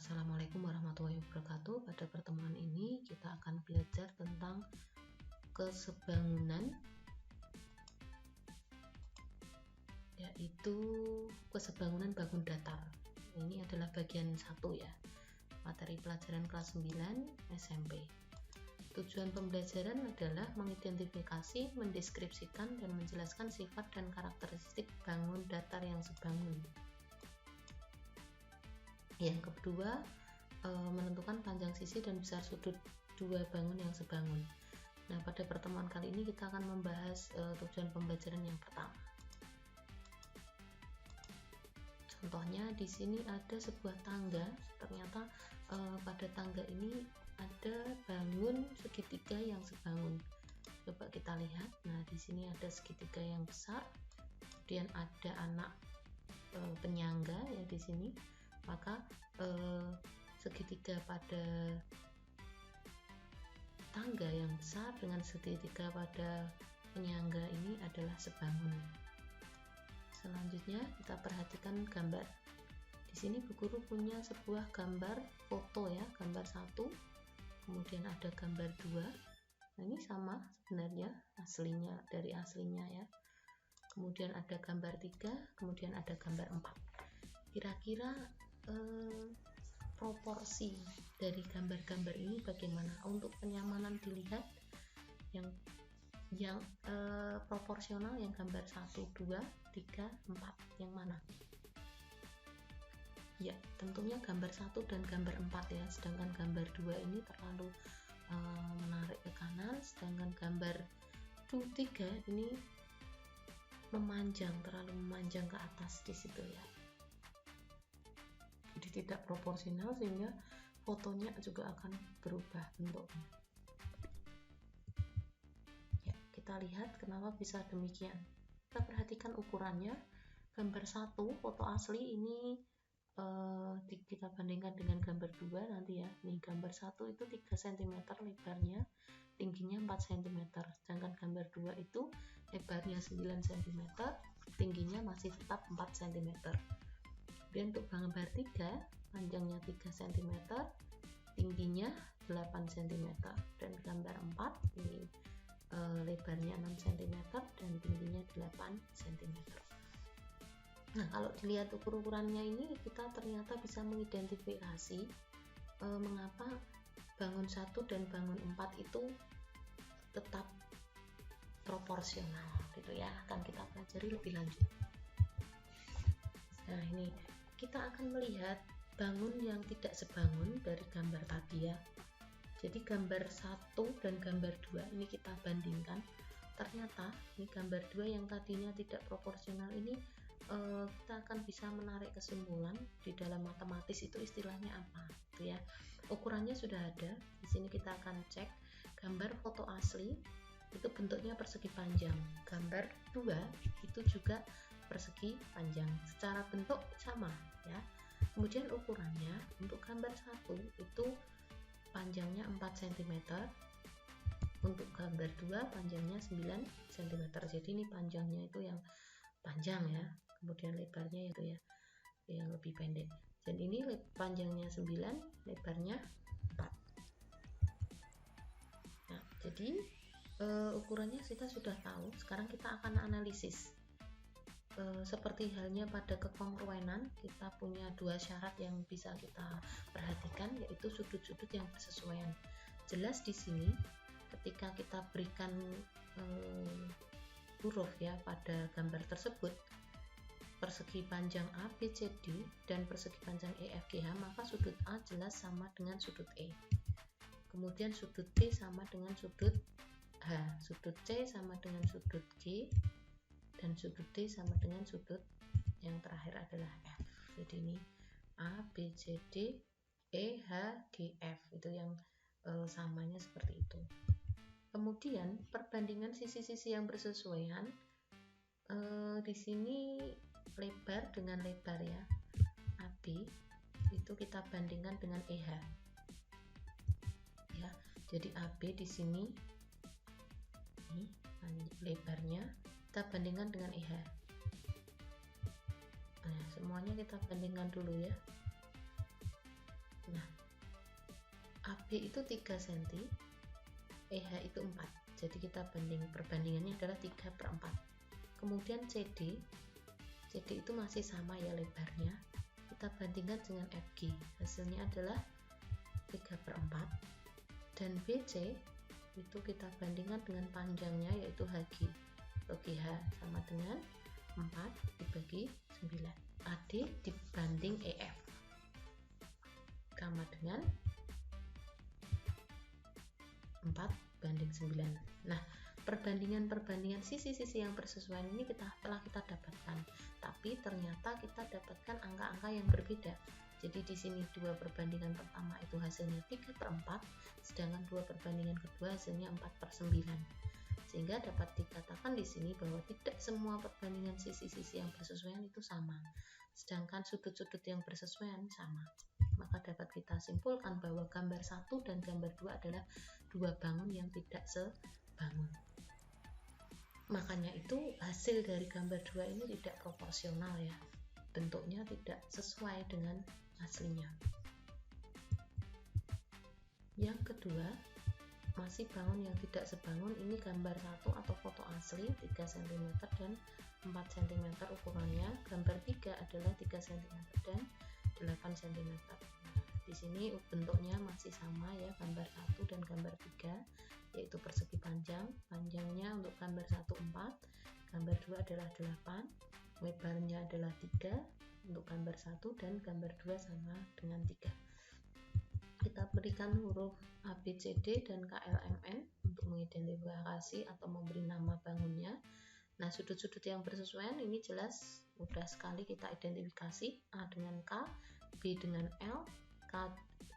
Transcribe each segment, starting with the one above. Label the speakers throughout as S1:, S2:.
S1: Assalamualaikum warahmatullahi wabarakatuh. Pada pertemuan ini kita akan belajar tentang kesebangunan, yaitu kesebangunan bangun datar. Ini adalah bagian 1 ya, materi pelajaran kelas 9 SMP. Tujuan pembelajaran adalah mengidentifikasi, mendeskripsikan, dan menjelaskan sifat dan karakteristik bangun datar yang sebangun. Yang kedua, menentukan panjang sisi dan besar sudut dua bangun yang sebangun. Nah, pada pertemuan kali ini kita akan membahas tujuan pembelajaran yang pertama. Contohnya di sini ada sebuah tangga. Ternyata pada tangga ini ada bangun segitiga yang sebangun. Coba kita lihat. Nah, di sini ada segitiga yang besar, kemudian ada anak penyangga ya di sini. Maka segitiga pada tangga yang besar dengan segitiga pada penyangga ini adalah sebangun. Selanjutnya kita perhatikan gambar. Di sini Bu Guru punya sebuah gambar foto ya, gambar 1, kemudian ada gambar 2. Nah, ini sama sebenarnya aslinya dari aslinya ya. Kemudian ada gambar 3, kemudian ada gambar 4. Kira-kira proporsi dari gambar-gambar ini bagaimana? Untuk penyamanan dilihat yang proporsional yang gambar 1, 2, 3, 4 yang mana? Ya, tentunya gambar 1 dan gambar 4 ya, sedangkan gambar 2 ini terlalu menarik ke kanan, sedangkan gambar 3 ini terlalu memanjang ke atas di situ ya. Jadi tidak proporsional sehingga fotonya juga akan berubah bentuknya. Ya, kita lihat kenapa bisa demikian. Kita perhatikan ukurannya. Gambar 1 foto asli ini kita bandingkan dengan gambar 2 nanti ya. Nih gambar 1 itu 3 cm lebarnya, tingginya 4 cm. Sedangkan gambar 2 itu lebarnya 9 cm, tingginya masih tetap 4 cm. Kemudian untuk gambar 3, panjangnya 3 cm, tingginya 8 cm. Dan gambar 4 ini lebarnya 6 cm dan tingginya 8 cm. Nah, kalau dilihat ukur-ukurannya ini kita ternyata bisa mengidentifikasi mengapa bangun 1 dan bangun 4 itu tetap proporsional gitu ya. Akan kita pelajari lebih lanjut. Nah, ini kita akan melihat bangun yang tidak sebangun dari gambar tadi ya. Jadi gambar 1 dan gambar 2 ini kita bandingkan. Ternyata ini gambar 2 yang tadinya tidak proporsional ini kita akan bisa menarik kesimpulan di dalam matematis itu istilahnya apa gitu ya. Ukurannya sudah ada. Di sini kita akan cek gambar foto asli itu bentuknya persegi panjang. Gambar 2 itu juga persegi panjang, secara bentuk sama ya. Kemudian ukurannya untuk gambar 1 itu panjangnya 4 cm, untuk gambar 2 panjangnya 9 cm. Jadi ini panjangnya itu yang panjang ya, kemudian lebarnya itu ya yang lebih pendek. Dan ini panjangnya 9, lebarnya 4. Nah, jadi ukurannya kita sudah tahu. Sekarang kita akan analisis. Seperti halnya pada kekongruenan, kita punya 2 syarat yang bisa kita perhatikan, yaitu sudut-sudut yang bersesuaian. Jelas di sini ketika kita berikan huruf ya pada gambar tersebut, persegi panjang ABCD dan persegi panjang EFGH, maka sudut A jelas sama dengan sudut E. Kemudian sudut B sama dengan sudut H, sudut C sama dengan sudut G, dan sudut D sama dengan sudut yang terakhir adalah F. Jadi ini A, B, C, D, E, H, G, F itu yang samanya seperti itu. Kemudian perbandingan sisi-sisi yang bersesuaian, di sini lebar dengan lebar ya, AB itu kita bandingkan dengan EH ya. Jadi AB di sini ini lebarnya kita bandingkan dengan EH. Nah, semuanya kita bandingkan dulu ya. Nah, AB itu 3 cm, EH itu 4. Jadi kita perbandingannya adalah 3/4. Kemudian CD itu masih sama ya lebarnya. Kita bandingkan dengan FG. Hasilnya adalah 3/4. Dan BC itu kita bandingkan dengan panjangnya yaitu HG atau GH sama dengan 4 dibagi 9. AD dibanding EF sama dengan 4/9. Nah, perbandingan sisi-sisi yang bersesuaian ini telah kita dapatkan, tapi ternyata kita dapatkan angka-angka yang berbeda. Jadi di sini 2 perbandingan pertama itu hasilnya 3/4, sedangkan 2 perbandingan kedua hasilnya 4/9. Sehingga dapat dikatakan di sini bahwa tidak semua perbandingan sisi-sisi yang bersesuaian itu sama, sedangkan sudut-sudut yang bersesuaian sama. Maka dapat kita simpulkan bahwa gambar 1 dan gambar 2 adalah 2 bangun yang tidak sebangun. Makanya itu hasil dari gambar 2 ini tidak proporsional ya. Bentuknya tidak sesuai dengan aslinya. Yang kedua, masih bangun yang tidak sebangun. Ini gambar 1 atau foto asli 3 cm dan 4 cm ukurannya. Gambar 3 adalah 3 cm dan 8 cm. Di sini bentuknya masih sama ya, gambar 1 dan gambar 3, yaitu persegi panjang. Panjangnya untuk gambar 1 4, gambar 2 adalah 8, lebarnya adalah 3 untuk gambar 1 dan gambar 2 sama dengan 3. Kita berikan huruf ABCD dan KLMN untuk mengidentifikasi atau memberi nama bangunnya. Nah, sudut-sudut yang bersesuaian ini jelas mudah sekali kita identifikasi. A dengan K, B dengan L,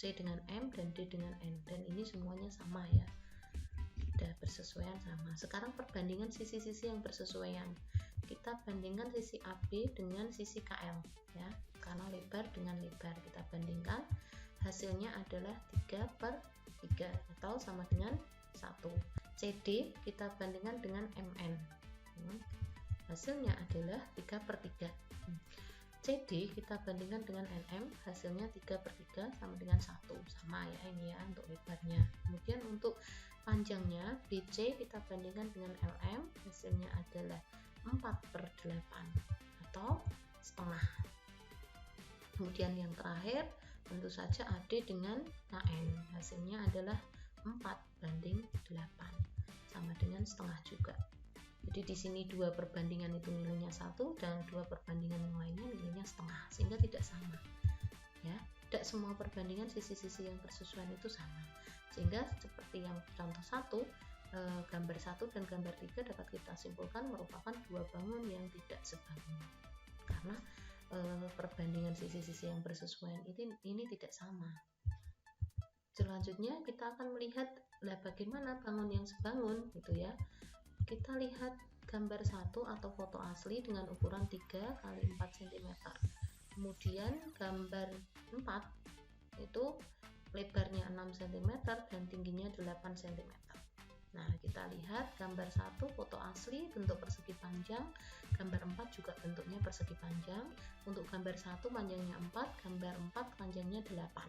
S1: C dengan M, dan D dengan N. Dan ini semuanya sama ya, sudah bersesuaian sama. Sekarang perbandingan sisi-sisi yang bersesuaian. Kita bandingkan sisi AB dengan sisi KL ya, karena lebar dengan lebar. Kita bandingkan, hasilnya adalah 3/3 atau sama dengan 1. CD kita bandingkan dengan MN. Hasilnya adalah 3/3. CD kita bandingkan dengan NM, hasilnya 3/3 sama dengan 1. Sama ya ini ya untuk lebarnya. Kemudian untuk panjangnya BC kita bandingkan dengan LM, hasilnya adalah 4/8 atau setengah. Kemudian yang terakhir tentu saja AD dengan KN, hasilnya adalah 4/8 sama dengan setengah juga. Jadi di sini 2 perbandingan itu nilainya 1 dan 2 perbandingan yang lainnya nilainya setengah, sehingga tidak sama ya. Tidak semua perbandingan sisi-sisi yang bersesuaian itu sama, sehingga seperti yang contoh 1, gambar 1 dan gambar 3 dapat kita simpulkan merupakan 2 bangun yang tidak sebangun karena perbandingan sisi-sisi yang bersesuaian ini tidak sama. Selanjutnya kita akan melihat bagaimana bangun yang sebangun gitu ya. Kita lihat gambar 1 atau foto asli dengan ukuran 3 x 4 cm. Kemudian gambar 4 itu lebarnya 6 cm dan tingginya 8 cm. Nah, kita lihat gambar 1 foto asli bentuk persegi panjang, gambar 4 juga bentuknya persegi panjang. Untuk gambar 1 panjangnya 4, gambar 4 panjangnya 8.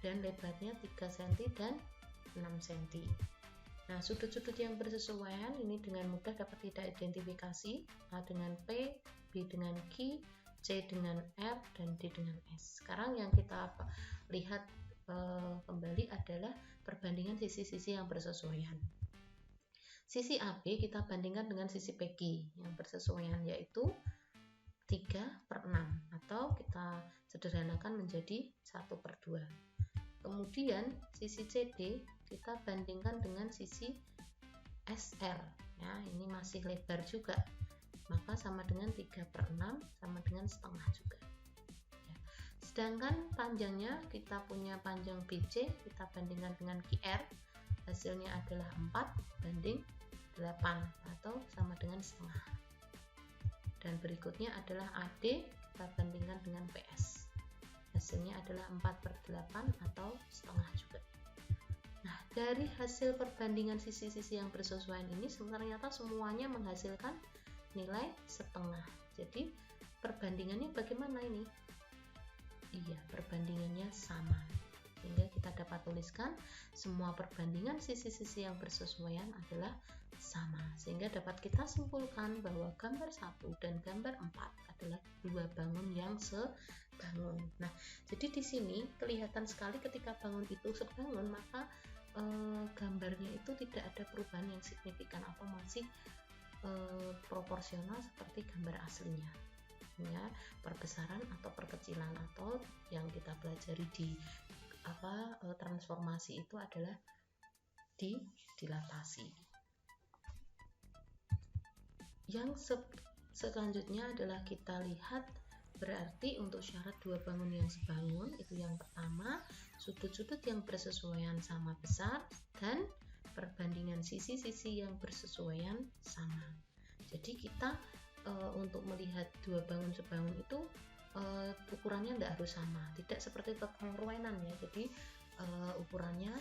S1: Dan lebarnya 3 cm dan 6 cm. Nah, sudut-sudut yang bersesuaian ini dengan mudah dapat kita identifikasi. A dengan P, B dengan Q, C dengan R, dan D dengan S. Sekarang yang kita lihat kembali adalah perbandingan sisi-sisi yang bersesuaian. Sisi AB kita bandingkan dengan sisi PQ yang bersesuaian, yaitu 3/6 atau kita sederhanakan menjadi 1/2. Kemudian sisi CD kita bandingkan dengan sisi SR ya, ini masih lebar juga, maka sama dengan 3/6 sama dengan setengah juga. Sedangkan panjangnya kita punya panjang BC, kita bandingkan dengan QR, hasilnya adalah 4/8 atau sama dengan setengah. Dan berikutnya adalah AD, kita bandingkan dengan PS, hasilnya adalah 4/8 atau setengah juga. Nah, dari hasil perbandingan sisi-sisi yang bersesuaian ini ternyata semuanya menghasilkan nilai setengah. Jadi perbandingannya bagaimana ini? Iya, perbandingannya sama. Sehingga kita dapat tuliskan semua perbandingan sisi-sisi yang bersesuaian adalah sama. Sehingga dapat kita simpulkan bahwa gambar 1 dan gambar 4 adalah dua bangun yang sebangun. Nah, jadi di sini kelihatan sekali ketika bangun itu sebangun, maka gambarnya itu tidak ada perubahan yang signifikan atau masih proporsional seperti gambar aslinya. Ya, perbesaran atau perkecilan atau yang kita pelajari di transformasi itu adalah dilatasi. Yang selanjutnya adalah kita lihat berarti untuk syarat dua bangun yang sebangun itu yang pertama, sudut-sudut yang bersesuaian sama besar dan perbandingan sisi-sisi yang bersesuaian sama. Jadi kita untuk melihat dua bangun sebangun itu ukurannya tidak harus sama, tidak seperti kekongruenan ya. Jadi ukurannya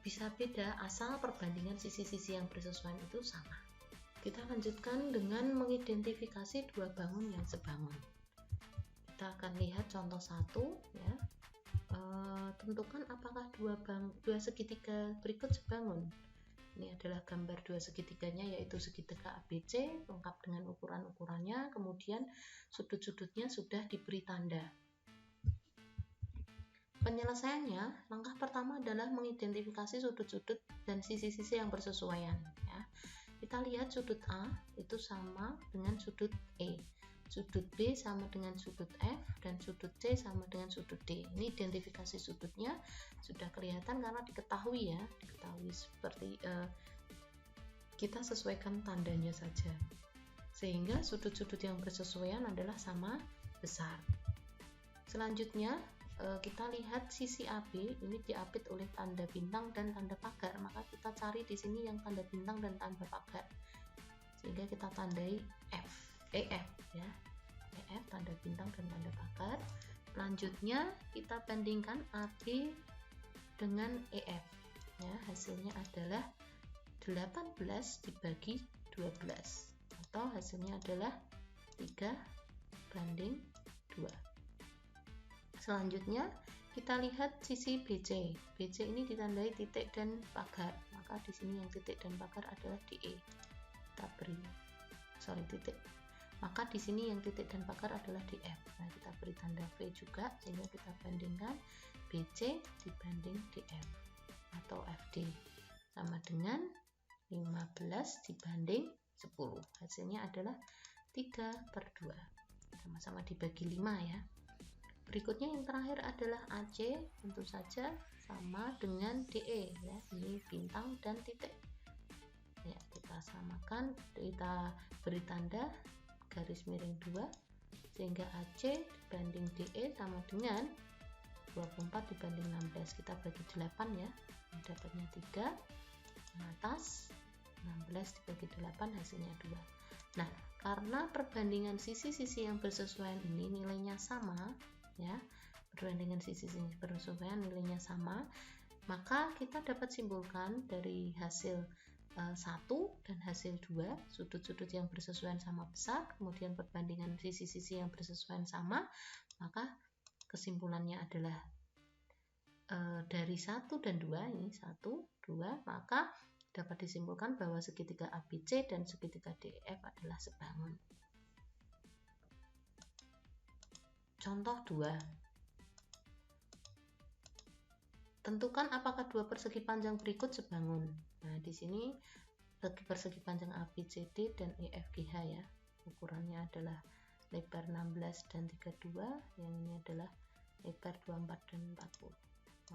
S1: bisa beda asal perbandingan sisi-sisi yang bersesuaian itu sama. Kita lanjutkan dengan mengidentifikasi dua bangun yang sebangun. Kita akan lihat contoh 1 ya. Tentukan apakah dua segitiga berikut sebangun. Ini adalah gambar dua segitiganya, yaitu segitiga ABC lengkap dengan ukuran-ukurannya, kemudian sudut-sudutnya sudah diberi tanda. Penyelesaiannya, langkah pertama adalah mengidentifikasi sudut-sudut dan sisi-sisi yang bersesuaian ya. Kita lihat sudut A itu sama dengan sudut E, sudut B sama dengan sudut F, dan sudut C sama dengan sudut D. Ini identifikasi sudutnya sudah kelihatan karena diketahui seperti kita sesuaikan tandanya saja. Sehingga sudut-sudut yang bersesuaian adalah sama besar. Selanjutnya kita lihat sisi AB ini diapit oleh tanda bintang dan tanda pagar, maka kita cari di sini yang tanda bintang dan tanda pagar. Sehingga kita tandai EF ya. EF tanda bintang dan tanda pagar. Selanjutnya kita bandingkan AB dengan EF ya, hasilnya adalah 18 dibagi 12 atau hasilnya adalah 3:2. Selanjutnya kita lihat sisi BC. BC ini ditandai titik dan pagar, maka di sini yang titik dan pagar adalah DE. Kita beri titik. Maka di sini yang titik dan pagar adalah DF. Nah, kita beri tanda V juga sehingga kita bandingkan BC dibanding DF atau FD sama dengan 15 dibanding 10. Hasilnya adalah 3/2. Sama-sama dibagi 5 ya. Berikutnya yang terakhir adalah AC, tentu saja sama dengan DE ya. Ini bintang dan titik. Ya, kita samakan, kita beri tanda garis miring 2 sehingga AC dibanding DE sama dengan 24 dibanding 16. Kita bagi 8 ya, dapatnya 3 atas 16 dibagi 8 hasilnya 2. Nah, karena perbandingan sisi-sisi yang bersesuaian ini nilainya sama ya, perbandingan sisi-sisi bersesuaian nilainya sama, maka kita dapat simpulkan dari hasil 1 dan hasil 2, sudut-sudut yang bersesuaian sama besar, kemudian perbandingan sisi-sisi yang bersesuaian sama, maka kesimpulannya adalah dari 1 dan 2, ini 1, 2, maka dapat disimpulkan bahwa segitiga ABC dan segitiga DEF adalah sebangun. Contoh 2. Tentukan apakah dua persegi panjang berikut sebangun. Nah, di sini persegi panjang ABCD dan EFGH ya. Ukurannya adalah lebar 16 dan 32, yang ini adalah lebar 24 dan 40.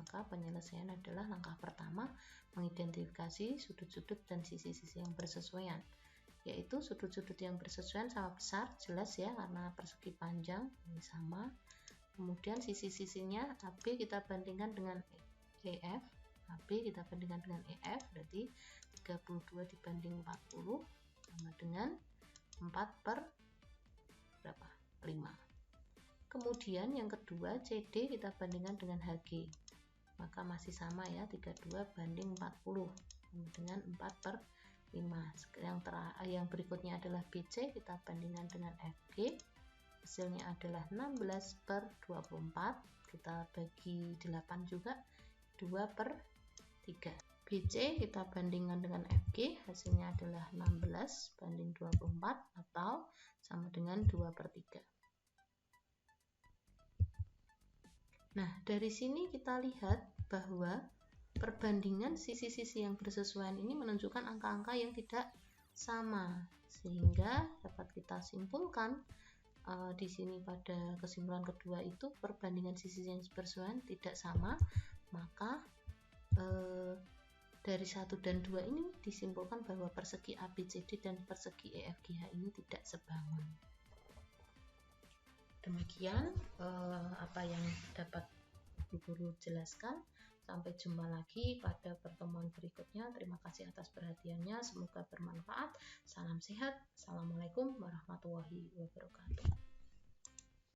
S1: Maka penyelesaian adalah langkah pertama mengidentifikasi sudut-sudut dan sisi-sisi yang bersesuaian, yaitu sudut-sudut yang bersesuaian sama besar, jelas ya karena persegi panjang ini sama. Kemudian sisi-sisinya AB kita bandingkan dengan EF, AB kita bandingkan dengan EF, berarti 32 dibanding 40 sama dengan 4/5. Kemudian yang kedua CD kita bandingkan dengan HG, maka masih sama ya, 32 banding 40 sama dengan 4/5. Yang berikutnya adalah BC, kita bandingkan dengan FG, hasilnya adalah 16/24. Kita bagi 8 juga, 2/3. BC kita bandingkan dengan FG, hasilnya adalah 16/24 atau sama dengan 2/3. Nah, dari sini kita lihat bahwa perbandingan sisi-sisi yang bersesuaian ini menunjukkan angka-angka yang tidak sama, sehingga dapat kita simpulkan di sini pada kesimpulan kedua itu perbandingan sisi yang bersesuaian tidak sama, maka dari 1 dan 2 ini disimpulkan bahwa persegi ABCD dan persegi EFGH ini tidak sebangun. Demikian apa yang dapat Bu Guru jelaskan. Sampai jumpa lagi pada pertemuan berikutnya. Terima kasih atas perhatiannya. Semoga bermanfaat. Salam sehat. Assalamualaikum warahmatullahi wabarakatuh.